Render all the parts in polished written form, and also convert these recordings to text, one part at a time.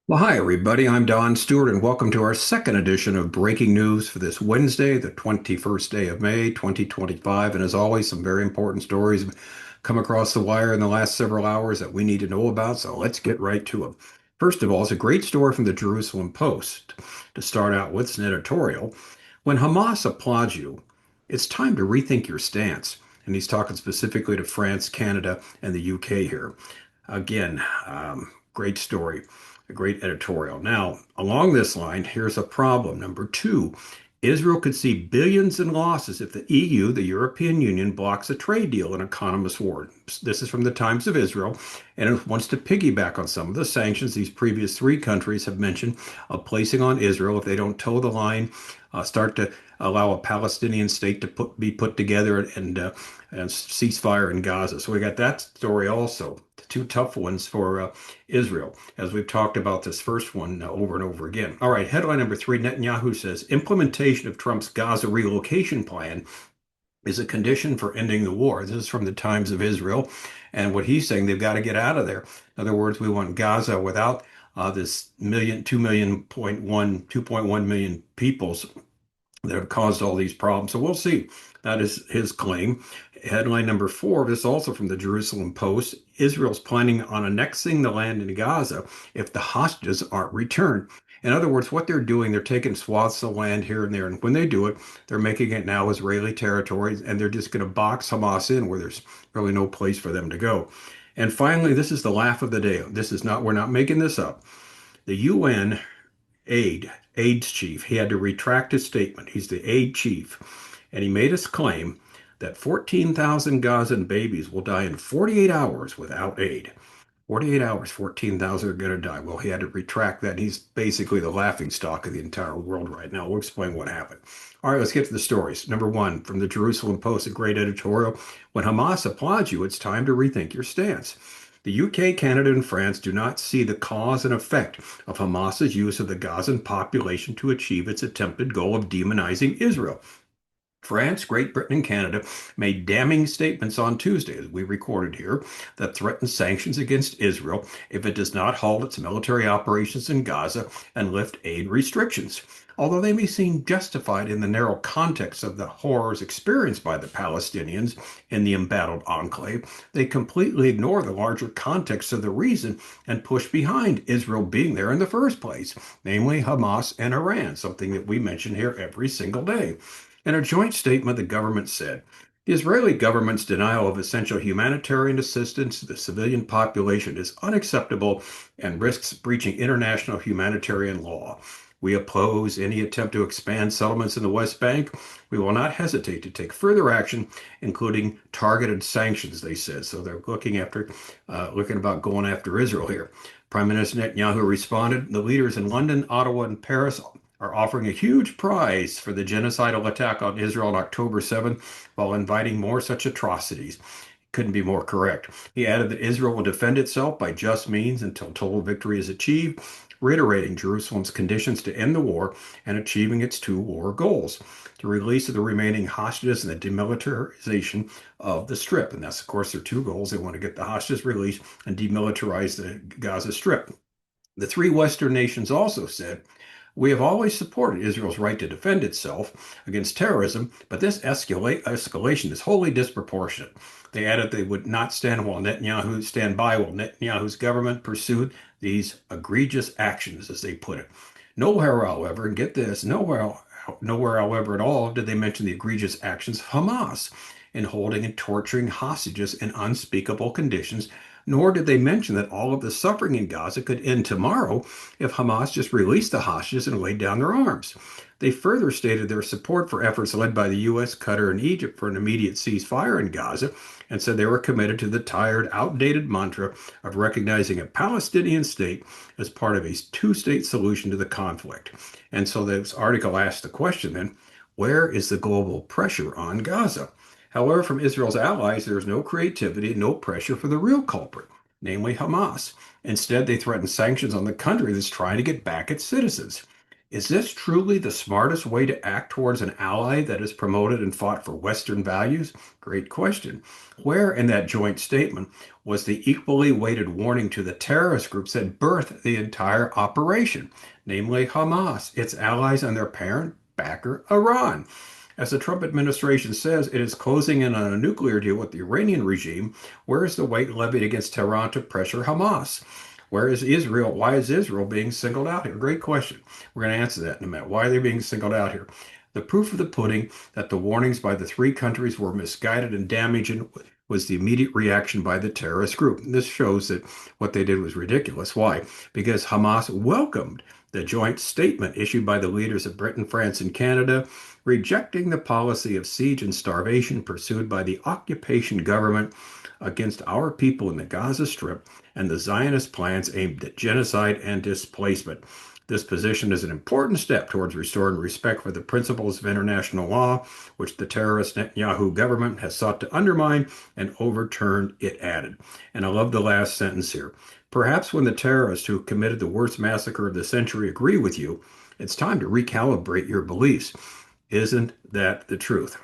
Well, hi, everybody. I'm Don Stewart, and welcome to our second edition of Breaking News for this Wednesday, the 21st day of May, 2025. And as always, some very important stories have come across the wire in the last several hours that we need to know about. So let's get right to them. First of all, it's a great story from the Jerusalem Post. To start out with, it's an editorial. When Hamas applauds you, it's time to rethink your stance. And he's talking specifically to France, Canada, and the UK here. Again, great story, a great editorial. Now, along this line, here's a problem. Number two, Israel could see billions in losses if the EU, the European Union, blocks a trade deal, an economist warned. This is from the Times of Israel, and it wants to piggyback on some of the sanctions these previous three countries have mentioned of placing on Israel if they don't toe the line, start to allow a Palestinian state to be put together and ceasefire in Gaza. So we got that story also. The two tough ones for Israel, as we've talked about this first one over and over again. All right, headline number three, Netanyahu says implementation of Trump's Gaza relocation plan is a condition for ending the war. This is from the Times of Israel. And what he's saying, they've got to get out of there. In other words, we want Gaza without this 2.1 million peoples that have caused all these problems. So we'll see. That is his claim. Headline number four, this is also from the Jerusalem Post. Israel's planning on annexing the land in Gaza if the hostages aren't returned. In other words, what they're doing, they're taking swaths of land here and there. And when they do it, they're making it now Israeli territory, and they're just going to box Hamas in where there's really no place for them to go. And finally, this is the laugh of the day. We're not making this up. The UN AIDS chief. He had to retract his statement. He's the aid chief. And he made his claim that 14,000 Gazan babies will die in 48 hours without aid. 48 hours, 14,000 are going to die. Well, he had to retract that. He's basically the laughing stock of the entire world right now. We'll explain what happened. All right, let's get to the stories. Number one, from the Jerusalem Post, a great editorial. When Hamas applauds you, it's time to rethink your stance. The UK, Canada, and France do not see the cause and effect of Hamas's use of the Gazan population to achieve its attempted goal of demonizing Israel. France, Great Britain, and Canada made damning statements on Tuesday, as we recorded here, that threaten sanctions against Israel if it does not halt its military operations in Gaza and lift aid restrictions. Although they may seem justified in the narrow context of the horrors experienced by the Palestinians in the embattled enclave, they completely ignore the larger context of the reason and push behind Israel being there in the first place, namely Hamas and Iran, something that we mention here every single day. In a joint statement, the government said, the Israeli government's denial of essential humanitarian assistance to the civilian population is unacceptable and risks breaching international humanitarian law. We oppose any attempt to expand settlements in the West Bank. We will not hesitate to take further action, including targeted sanctions, they said. So they're looking about going after Israel here. Prime Minister Netanyahu responded, the leaders in London, Ottawa, and Paris are offering a huge prize for the genocidal attack on Israel on October 7th while inviting more such atrocities. Couldn't be more correct. He added that Israel will defend itself by just means until total victory is achieved, reiterating Jerusalem's conditions to end the war and achieving its two war goals: the release of the remaining hostages and the demilitarization of the Strip. And that's, of course, their two goals. They want to get the hostages released and demilitarize the Gaza Strip. The three Western nations also said, we have always supported Israel's right to defend itself against terrorism, but this escalation is wholly disproportionate. They added they would not stand by while Netanyahu's government pursued these egregious actions, as they put it. Nowhere, however, and get this, nowhere, however, at all did they mention the egregious actions of Hamas in holding and torturing hostages in unspeakable conditions, nor did they mention that all of the suffering in Gaza could end tomorrow if Hamas just released the hostages and laid down their arms. They further stated their support for efforts led by the U.S., Qatar, and Egypt for an immediate ceasefire in Gaza, and said they were committed to the tired, outdated mantra of recognizing a Palestinian state as part of a two-state solution to the conflict. And so this article asked the question then, where is the global pressure on Gaza? However, from Israel's allies, there is no creativity and no pressure for the real culprit, namely Hamas. Instead, they threaten sanctions on the country that's trying to get back its citizens. Is this truly the smartest way to act towards an ally that has promoted and fought for Western values? Great question. Where in that joint statement was the equally weighted warning to the terrorist groups that birthed the entire operation, namely Hamas, its allies, and their parent backer, Iran? As the Trump administration says, it is closing in on a nuclear deal with the Iranian regime. Where is the weight levied against Tehran to pressure Hamas? Where is Israel? Why is Israel being singled out here? Great question. We're going to answer that in a minute. Why are they being singled out here? The proof of the pudding that the warnings by the three countries were misguided and damaging was the immediate reaction by the terrorist group. This shows that what they did was ridiculous. Why? Because Hamas welcomed the joint statement issued by the leaders of Britain, France, and Canada, rejecting the policy of siege and starvation pursued by the occupation government against our people in the Gaza Strip and the Zionist plans aimed at genocide and displacement. This position is an important step towards restoring respect for the principles of international law, which the terrorist Netanyahu government has sought to undermine and overturn, it added. And I love the last sentence here. Perhaps when the terrorists who committed the worst massacre of the century agree with you, it's time to recalibrate your beliefs. Isn't that the truth?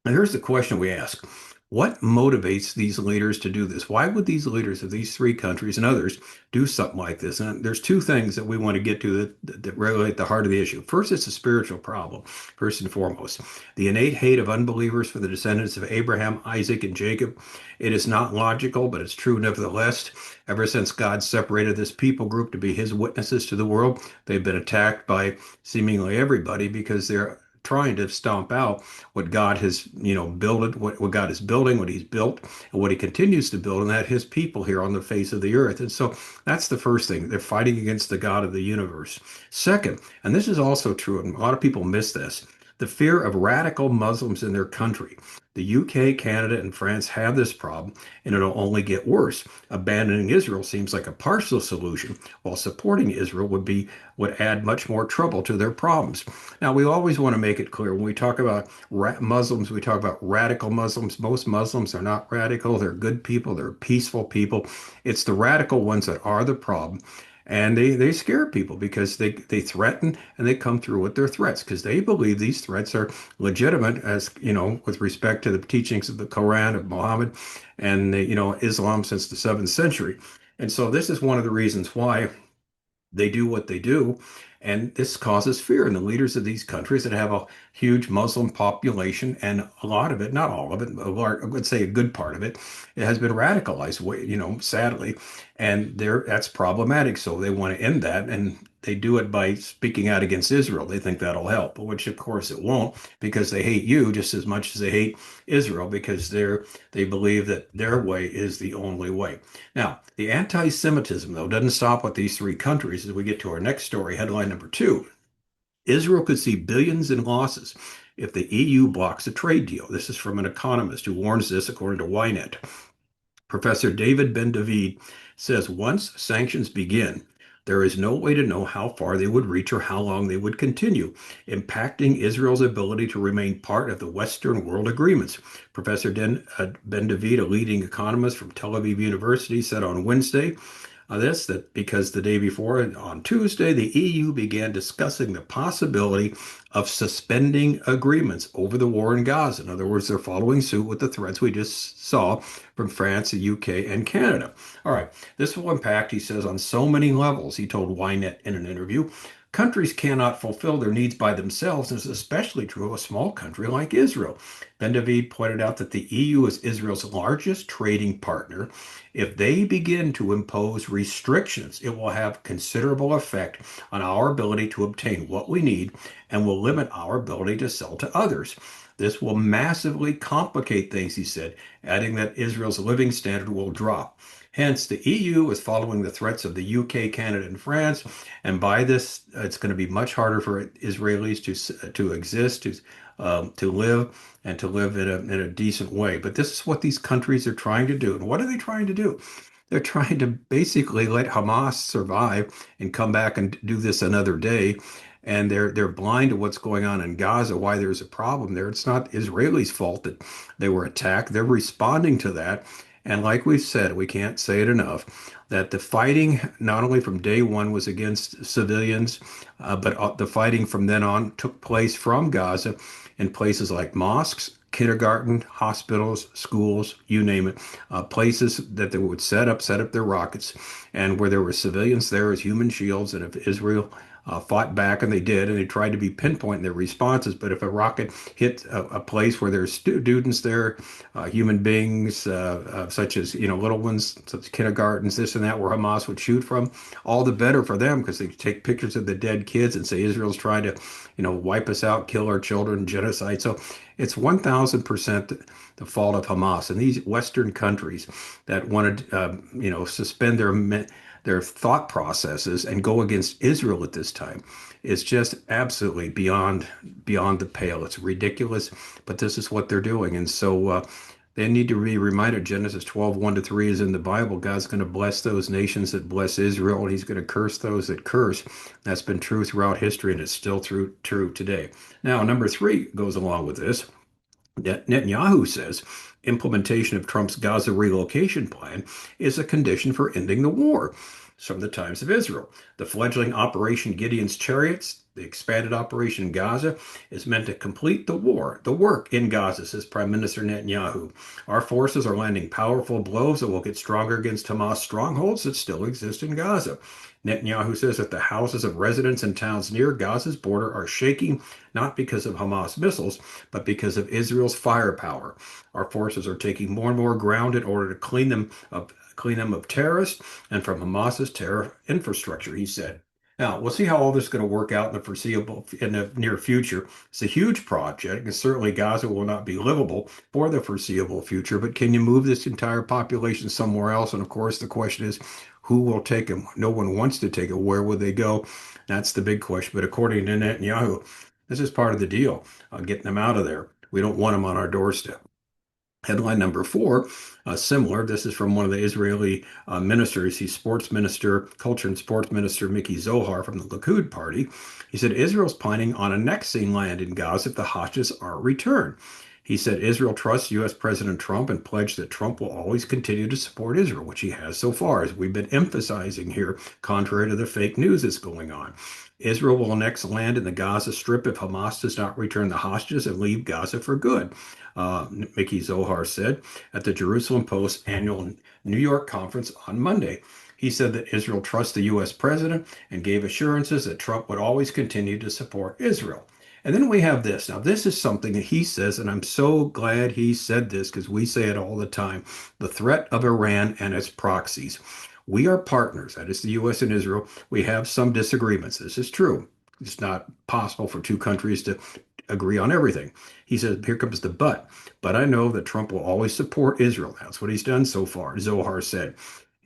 And here's the question we ask. What motivates these leaders to do this? Why would these leaders of these three countries and others do something like this? And there's two things that we want to get to that really at the heart of the issue. First, it's a spiritual problem, first and foremost. The innate hate of unbelievers for the descendants of Abraham, Isaac, and Jacob. It is not logical, but it's true nevertheless. Ever since God separated this people group to be his witnesses to the world, they've been attacked by seemingly everybody because they're trying to stomp out what God has, built, what God is building, what he's built, and what he continues to build, and that his people here on the face of the earth. And so that's the first thing. They're fighting against the God of the universe. Second, and this is also true, and a lot of people miss this, the fear of radical Muslims in their country. The UK, Canada, and France have this problem, and it'll only get worse. Abandoning Israel seems like a partial solution, while supporting Israel would add much more trouble to their problems. Now, we always want to make it clear when we talk about Muslims, we talk about radical Muslims. Most Muslims are not radical. They're good people. They're peaceful people. It's the radical ones that are the problem. And they scare people because they threaten and they come through with their threats because they believe these threats are legitimate as, with respect to the teachings of the Quran, of Muhammad, and, Islam since the 7th century. And so this is one of the reasons why they do what they do. And this causes fear in the leaders of these countries that have a huge Muslim population, and a lot of it, not all of it, I would say a good part of it, it has been radicalized, sadly, and that's problematic. So they want to end that, and they do it by speaking out against Israel. They think that'll help, which of course it won't, because they hate you just as much as they hate Israel, because they believe that their way is the only way. Now, the anti-Semitism, though, doesn't stop with these three countries as we get to our next story, headline number two. Israel could see billions in losses if the EU blocks a trade deal. This is from an economist who warns this according to Ynet. Professor David Ben-David says once sanctions begin, there is no way to know how far they would reach or how long they would continue, impacting Israel's ability to remain part of the Western world agreements. Professor Ben-David, a leading economist from Tel Aviv University, said on Wednesday that because the day before, on Tuesday, the EU began discussing the possibility of suspending agreements over the war in Gaza. In other words, they're following suit with the threats we just saw from France, the UK, and Canada. All right, this will impact, he says, on so many levels, he told Ynet in an interview. Countries cannot fulfill their needs by themselves, and it's especially true of a small country like Israel. Ben David pointed out that the EU is Israel's largest trading partner. If they begin to impose restrictions, it will have considerable effect on our ability to obtain what we need and will limit our ability to sell to others. This will massively complicate things, he said, adding that Israel's living standard will drop. Hence, the EU is following the threats of the UK, Canada, and France, and by this, it's going to be much harder for Israelis to exist, to live, and to live in a decent way. But this is what these countries are trying to do. And what are they trying to do? They're trying to basically let Hamas survive and come back and do this another day. And they're blind to what's going on in Gaza, why there's a problem there. It's not Israelis' fault that they were attacked. They're responding to that. And like we've said, we can't say it enough. that the fighting, not only from day one, was against civilians, but the fighting from then on took place from Gaza in places like mosques, kindergarten, hospitals, schools, you name it, places that they would set up their rockets, and where there were civilians there as human shields. And if Israel fought back, and they did, and they tried to be pinpoint in their responses. But if a rocket hit a place where there's students there, human beings, such as little ones, such as kindergartens, this and that, where Hamas would shoot from, all the better for them because they take pictures of the dead kids and say Israel's trying to, wipe us out, kill our children, genocide. So it's 1,000% the fault of Hamas and these Western countries that wanted, suspend their thought processes and go against Israel at this time is just absolutely beyond the pale. It's ridiculous, but this is what they're doing. And so they need to be reminded Genesis 12, 1 to 3 is in the Bible. God's going to bless those nations that bless Israel, and he's going to curse those that curse. That's been true throughout history, and it's still true today. Now, number 3 goes along with this. Netanyahu says implementation of Trump's Gaza relocation plan is a condition for ending the war. From the Times of Israel. The fledgling Operation Gideon's Chariots, the expanded operation in Gaza, is meant to complete the work in Gaza, says Prime Minister Netanyahu. Our forces are landing powerful blows that will get stronger against Hamas strongholds that still exist in Gaza. Netanyahu says that the houses of residents in towns near Gaza's border are shaking, not because of Hamas missiles, but because of Israel's firepower. Our forces are taking more and more ground in order to clean them of terrorists and from Hamas's terror infrastructure, he said. Now, we'll see how all this is going to work out in the near future. It's a huge project, and certainly Gaza will not be livable for the foreseeable future. But can you move this entire population somewhere else? And of course, the question is, who will take them? No one wants to take it. Where will they go? That's the big question. But according to Netanyahu, this is part of the deal, getting them out of there. We don't want them on our doorstep. Headline number 4, similar. This is from one of the Israeli ministers. He's sports minister, culture and sports minister Miki Zohar from the Likud party. He said Israel's planning on annexing land in Gaza if the hostages are returned. He said Israel trusts U.S. President Trump and pledged that Trump will always continue to support Israel, which he has so far, as we've been emphasizing here, contrary to the fake news that's going on. Israel will annex land in the Gaza Strip if Hamas does not return the hostages and leave Gaza for good, Mickey Zohar said at the Jerusalem Post annual New York conference on Monday. He said that Israel trusts the U.S. president and gave assurances that Trump would always continue to support Israel. And then we have this. Now, this is something that he says, and I'm so glad he said this because we say it all the time, the threat of Iran and its proxies. We are partners, that is the U.S. and Israel. We have some disagreements. This is true. It's not possible for two countries to agree on everything. He says, here comes the but. But I know that Trump will always support Israel. That's what he's done so far, Zohar said.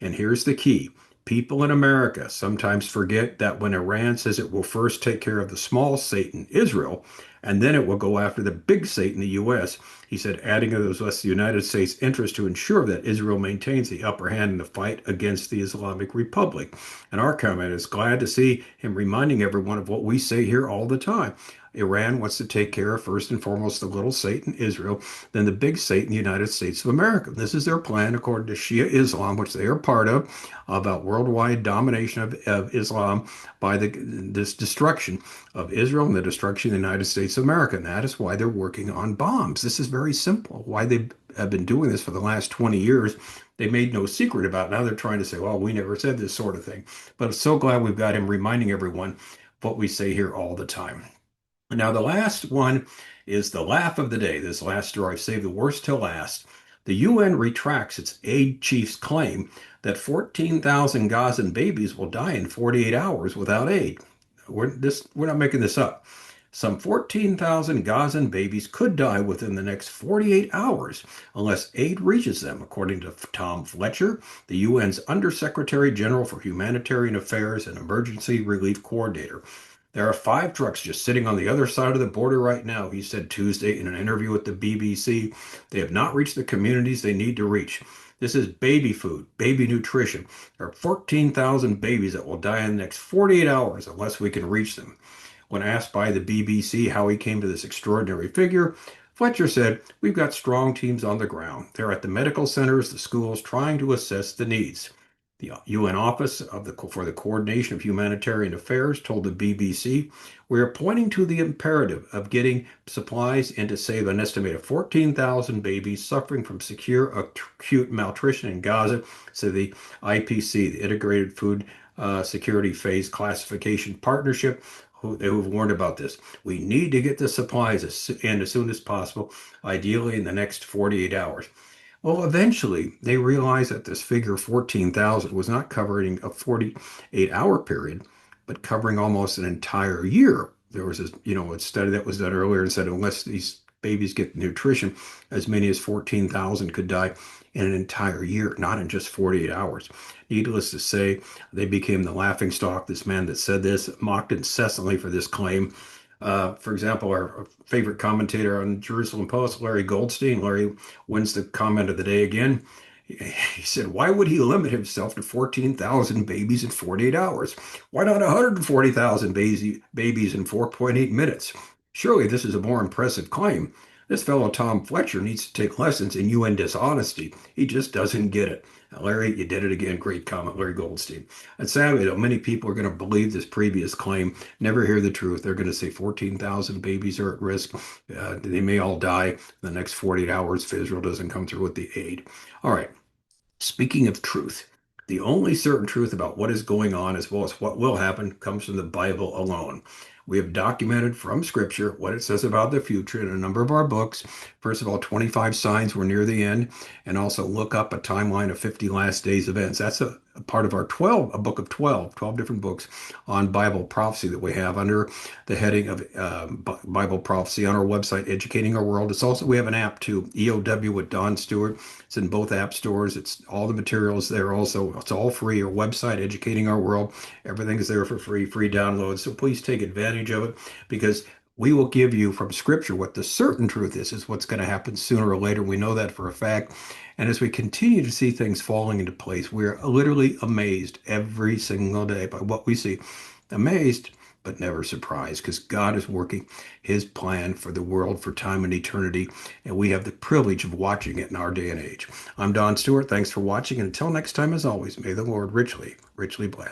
And here's the key. People in America sometimes forget that when Iran says it will first take care of the small Satan, Israel, and then it will go after the big Satan, the U.S., he said, adding to those the United States' interest to ensure that Israel maintains the upper hand in the fight against the Islamic Republic. And our comment is glad to see him reminding everyone of what we say here all the time. Iran wants to take care of, first and foremost, the little Satan, Israel, then the big Satan, the United States of America. This is their plan, according to Shia Islam, which they are part of, about worldwide domination of Islam by this destruction of Israel and the destruction of the United States of America. And that is why they're working on bombs. This is very simple. Why they have been doing this for the last 20 years. They made no secret about it. Now they're trying to say, well, we never said this sort of thing. But I'm so glad we've got him reminding everyone what we say here all the time. Now, the last one is the laugh of the day. This last story, I've saved the worst till last. The UN retracts its aid chief's claim that 14,000 Gazan babies will die in 48 hours without aid. We're not making this up. Some 14,000 Gazan babies could die within the next 48 hours unless aid reaches them, according to Tom Fletcher, the UN's Undersecretary General for Humanitarian Affairs and Emergency Relief Coordinator. There are 5 trucks just sitting on the other side of the border right now, he said Tuesday in an interview with the BBC. They have not reached the communities they need to reach. This is baby food, baby nutrition. There are 14,000 babies that will die in the next 48 hours unless we can reach them. When asked by the BBC how he came to this extraordinary figure, Fletcher said, we've got strong teams on the ground. They're at the medical centers, the schools, trying to assess the needs. The UN Office for the Coordination of Humanitarian Affairs told the BBC, "We are pointing to the imperative of getting supplies in to save an estimated 14,000 babies suffering from severe acute malnutrition in Gaza," said the IPC, the Integrated Food Security Phase Classification Partnership, who've warned about this. "We need to get the supplies in as soon as possible, ideally in the next 48 hours." Well, eventually they realized that this figure 14,000 was not covering a 48-hour period, but covering almost an entire year. There was a study that was done earlier and said unless these babies get nutrition, as many as 14,000 could die in an entire year, not in just 48 hours. Needless to say, they became the laughing stock. This man that said this mocked incessantly for this claim. For example, our favorite commentator on Jerusalem Post, Larry Goldstein. Larry wins the comment of the day again. He said, "Why would he limit himself to 14,000 babies in 48 hours? Why not 140,000 babies in 4.8 minutes? Surely this is a more impressive claim. This fellow Tom Fletcher needs to take lessons in UN dishonesty. He just doesn't get it." Larry, you did it again. Great comment, Larry Goldstein. And sadly, though, many people are going to believe this previous claim, never hear the truth. They're going to say 14,000 babies are at risk. They may all die in the next 48 hours if Israel doesn't come through with the aid. All right. Speaking of truth, the only certain truth about what is going on, as well as what will happen, comes from the Bible alone. We have documented from Scripture what it says about the future in a number of our books. First of all, 25 signs we're near the end, and also look up a timeline of 50 last days events. That's a part of our a book of 12 different books on Bible prophecy that we have under the heading of Bible prophecy on our website, Educating Our World. It's also, we have an app too, EOW with Don Stewart. It's in both app stores. It's all the materials there also. It's all free. Our website, Educating Our World. Everything is there for free download. So please take advantage of it, because we will give you from Scripture what the certain truth is what's going to happen sooner or later. We know that for a fact. And as we continue to see things falling into place, we're literally amazed every single day by what we see. Amazed, but never surprised, because God is working his plan for the world for time and eternity, and we have the privilege of watching it in our day and age. I'm Don Stewart. Thanks for watching, and until next time, as always, may the Lord richly, richly bless.